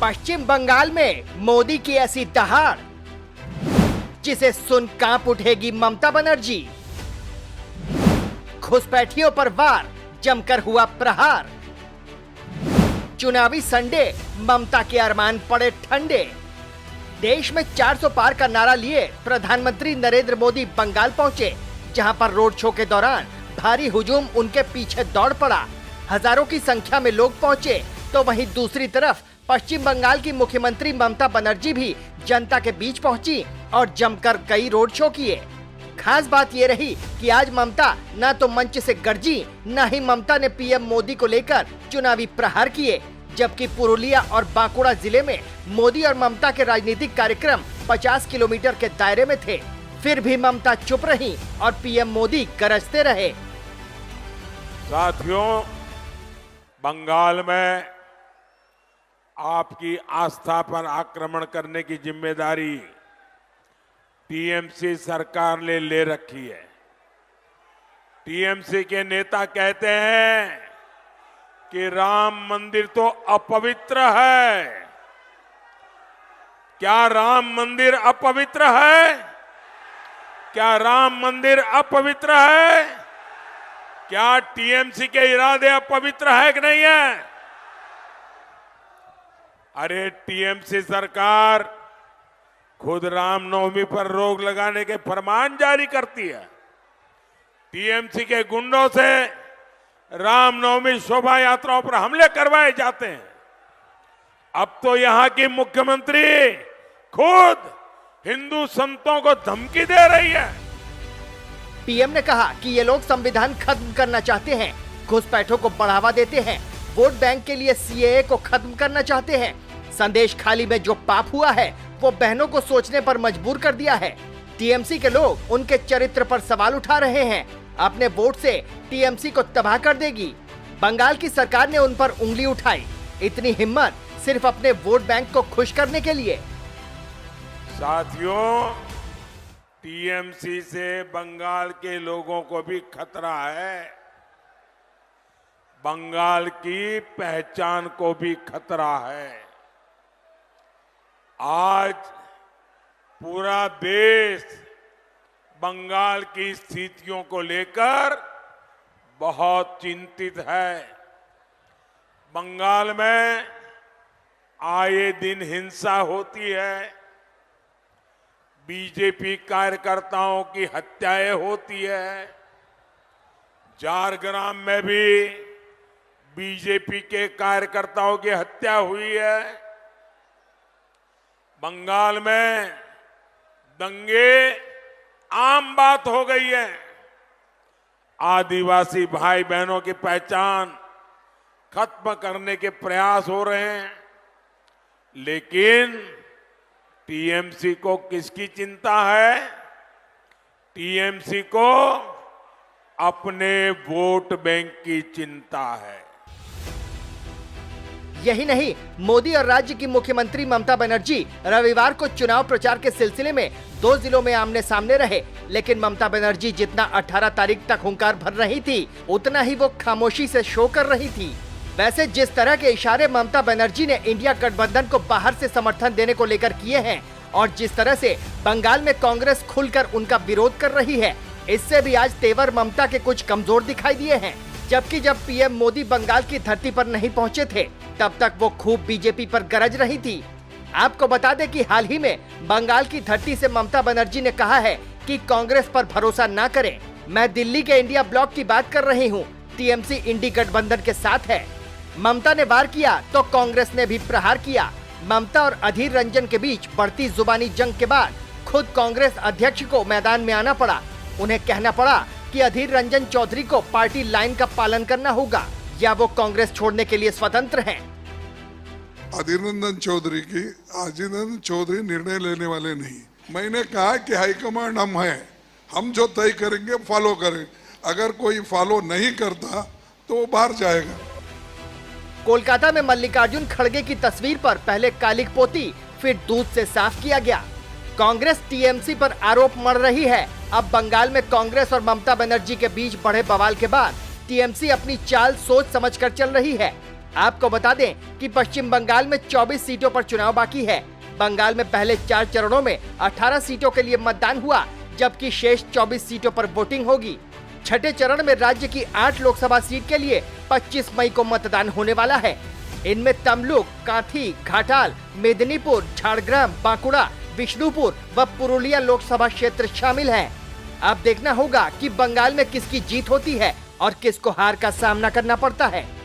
पश्चिम बंगाल में मोदी की ऐसी दहाड़ जिसे सुन कांप उठेगी ममता बनर्जी। घुसपैठियों पर वार, जमकर हुआ प्रहार। चुनावी संडे, ममता के अरमान पड़े ठंडे। देश में 400 पार का नारा लिए प्रधानमंत्री नरेंद्र मोदी बंगाल पहुंचे, जहां पर रोड शो के दौरान भारी हुजूम उनके पीछे दौड़ पड़ा। हजारों की संख्या में लोग पहुंचे, तो वहीं दूसरी तरफ पश्चिम बंगाल की मुख्यमंत्री ममता बनर्जी भी जनता के बीच पहुंची और जमकर कई रोड शो किए। खास बात ये रही कि आज ममता न तो मंच से गरजी, न ही ममता ने पीएम मोदी को लेकर चुनावी प्रहार किए, जबकि पुरुलिया और बांकुड़ा जिले में मोदी और ममता के राजनीतिक कार्यक्रम 50 किलोमीटर के दायरे में थे। फिर भी ममता चुप रही और पीएम मोदी गरजते रहे। साथियों, बंगाल में आपकी आस्था पर आक्रमण करने की जिम्मेदारी टीएमसी सरकार ने ले रखी है। टीएमसी के नेता कहते हैं कि राम मंदिर तो अपवित्र है। क्या राम मंदिर अपवित्र है? क्या राम मंदिर अपवित्र है? क्या टीएमसी के इरादे अपवित्र है कि नहीं है? अरे टीएमसी सरकार खुद रामनवमी पर रोक लगाने के फरमान जारी करती है। टीएमसी के गुंडों से रामनवमी शोभा यात्राओं पर हमले करवाए जाते हैं। अब तो यहां की मुख्यमंत्री खुद हिंदू संतों को धमकी दे रही है। पीएम ने कहा कि ये लोग संविधान खत्म करना चाहते हैं, घुसपैठों को बढ़ावा देते हैं, वोट बैंक के लिए सीएए को खत्म करना चाहते हैं। संदेश खाली में जो पाप हुआ है वो बहनों को सोचने पर मजबूर कर दिया है। टीएमसी के लोग उनके चरित्र पर सवाल उठा रहे हैं। अपने वोट से टीएमसी को तबाह कर देगी। बंगाल की सरकार ने उन पर उंगली उठाई। इतनी हिम्मत सिर्फ अपने वोट बैंक को खुश करने के लिए। साथियों, टीएमसी से बंगाल के लोगों को भी खतरा है। बंगाल की पहचान को भी खतरा है। आज पूरा देश बंगाल की स्थितियों को लेकर बहुत चिंतित है। बंगाल में आए दिन हिंसा होती है, बीजेपी कार्यकर्ताओं की हत्याएं होती है। झारग्राम में भी बीजेपी के कार्यकर्ताओं की हत्या हुई है। बंगाल में दंगे आम बात हो गई है। आदिवासी भाई बहनों की पहचान खत्म करने के प्रयास हो रहे हैं, लेकिन टीएमसी को किसकी चिंता है? टीएमसी को अपने वोट बैंक की चिंता है। यही नहीं, मोदी और राज्य की मुख्यमंत्री ममता बनर्जी रविवार को चुनाव प्रचार के सिलसिले में 2 जिलों में आमने सामने रहे, लेकिन ममता बनर्जी जितना 18 तारीख तक हुंकार भर रही थी, उतना ही वो खामोशी से शो कर रही थी। वैसे जिस तरह के इशारे ममता बनर्जी ने इंडिया गठबंधन को बाहर से समर्थन देने को लेकर किए हैं और जिस तरह से बंगाल में कांग्रेस खुलकर उनका विरोध कर रही है, इससे भी आज तेवर ममता के कुछ कमजोर दिखाई दिए हैं। जबकि जब पीएम मोदी बंगाल की धरती पर नहीं पहुंचे थे, तब तक वो खूब बीजेपी पर गरज रही थी। आपको बता दें कि हाल ही में बंगाल की धरती से ममता बनर्जी ने कहा है कि कांग्रेस पर भरोसा न करें। मैं दिल्ली के इंडिया ब्लॉक की बात कर रही हूँ, टीएमसी इंडी गठबंधन के साथ है। ममता ने वार किया तो कांग्रेस ने भी प्रहार किया। ममता और अधीर रंजन के बीच बढ़ती जुबानी जंग के बाद खुद कांग्रेस अध्यक्ष को मैदान में आना पड़ा। उन्हें कहना पड़ा कि अधीर रंजन चौधरी को पार्टी लाइन का पालन करना होगा या वो कांग्रेस छोड़ने के लिए स्वतंत्र हैं। अधीर रंजन चौधरी निर्णय लेने वाले नहीं। मैंने कहा कि हाईकमांड हम हैं, हम जो तय करेंगे फॉलो करें। अगर कोई फॉलो नहीं करता तो वो बाहर जाएगा। कोलकाता में मल्लिकार्जुन खड़गे की तस्वीर पर पहले कालिक पोती, फिर दूध से साफ किया गया। कांग्रेस टीएमसी पर आरोप मढ़ रही है। अब बंगाल में कांग्रेस और ममता बनर्जी के बीच बढ़े बवाल के बाद टीएमसी अपनी चाल सोच समझकर चल रही है। आपको बता दें कि पश्चिम बंगाल में 24 सीटों पर चुनाव बाकी है। बंगाल में पहले 4 चरणों में 18 सीटों के लिए मतदान हुआ, जबकि शेष 24 सीटों पर वोटिंग होगी। छठे चरण में राज्य की 8 लोकसभा सीट के लिए 25 मई को मतदान होने वाला है। इनमें तमलुक, कांथी, घाटाल, मेदिनीपुर, झारग्राम, बांकुड़ा, विष्णुपुर व पुरुलिया लोकसभा क्षेत्र शामिल हैं। अब देखना होगा कि बंगाल में किसकी जीत होती है और किसको हार का सामना करना पड़ता है।